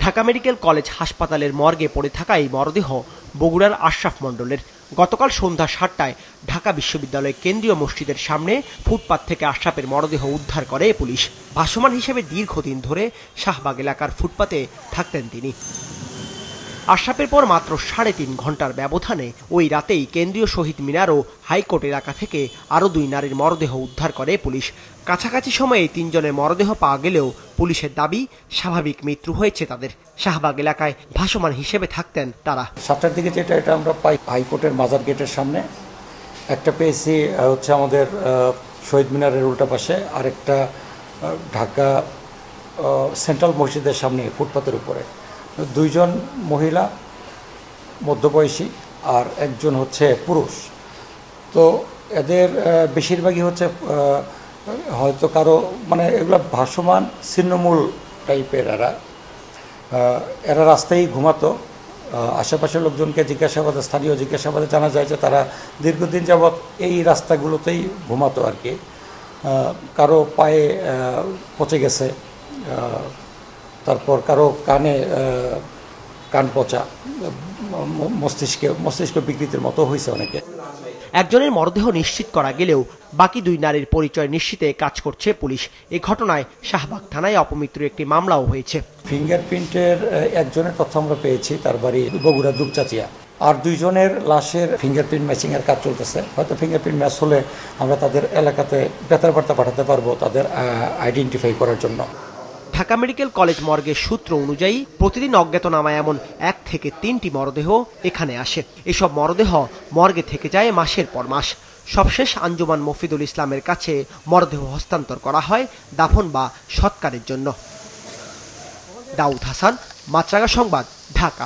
Dhaka medical college হাসপাতালের মর্গে পড়ে থাকা এই মরদেহ বগুড়ার আশরাফ মণ্ডলের। গতকাল সন্ধ্যা ৭টায় ঢাকা বিশ্ববিদ্যালয় কেন্দ্রীয় মসজিদের সামনে ফুটপাত থেকে আশরাফের মরদেহ উদ্ধার করে পুলিশ। ভাসমান হিসেবে দীর্ঘদিন ধরে শাহবাগ এলাকার ফুটপাতে থাকতেন তিনি। আশরাফের পর মাত্র ৩.৫ ঘন্টার ব্যবধানে ওই রাতেই কেন্দ্রীয় শহীদ মিনার ও হাইকোর্ট এলাকা থেকে আরও ২ নারীর মরদেহ উদ্ধার করে পুলিশ। কাছাকাছি সময়ে ৩ জনের মরদেহ পাওয়া গেলেও পুলিশের দাবি স্বাভাবিক মৃত্যু হয়েছে তাদের। শাহবাগ এলাকায় ভাসমান হিসেবে থাকতেন তারা। ৭টার দিকে এটা আমরা পাই হাইকোর্টের মাজার গেটের সামনে, একটা পেয়েছি হচ্ছে আমাদের শহীদ মিনারের উল্টা পাশে, আরেকটা ঢাকা সেন্ট্রাল মসজিদের সামনে ফুটপাতের উপরে। ২ জন মহিলা মধ্যবয়সী আর একজন হচ্ছে পুরুষ। তো এদের বেশিরভাগই হচ্ছে হয়তো কারো মানে এগুলো ভাসমান ছিন্নমূল টাইপের। এরা রাস্তায় ঘুমাতো। আশেপাশের লোকজনকে জিজ্ঞাসাবাদে, স্থানীয় জিজ্ঞাসাবাদে জানা যায় যে তারা দীর্ঘদিন যাবৎ এই রাস্তাগুলোতেই ঘুমাতো আর কি। কারো পায়ে পচে গেছে, তারপর কারো কানে কান পচা, মস্তিষ্ক বিকৃতির মতো হয়েছে অনেকে। একজনের মরদেহ নিশ্চিত করা গেলেও বাকি ২ নারীর পরিচয় নিশ্চিতে কাজ করছে পুলিশ। এই ঘটনায় শাহবাগ থানায় অপমৃত্যুর একটি মামলাও হয়েছে। ফিঙ্গারপ্রিন্টের একজনের তথ্য আমরা পেয়েছি, তার বাড়ি বগুড়া দুপচাচিয়া। আর ২ জনের লাশের ফিঙ্গারপ্রিন্ট ম্যাচিংয়ের কাজ চলতেছে। হয়তো ফিঙ্গারপ্রিন্ট ম্যাচ হলে আমরা তাদের এলাকাতে বেতার বার্তা পাঠাতে পারবো তাদের আইডেন্টিফাই করার জন্য। ঢাকা মেডিকেল কলেজ মর্গের সূত্র অনুযায়ী প্রতিদিন অজ্ঞাতনামা এমন ১ থেকে ৩টি মরদেহ এখানে আসে। এসব মরদেহ মর্গে থেকে যায় মাসের পর মাস। সবশেষ আঞ্জুমান মফিদুল ইসলামের কাছে মরদেহ হস্তান্তর করা হয় দাফন বা সৎকারের জন্য। দাউদ হাসান, মাছরাঙা সংবাদ, ঢাকা।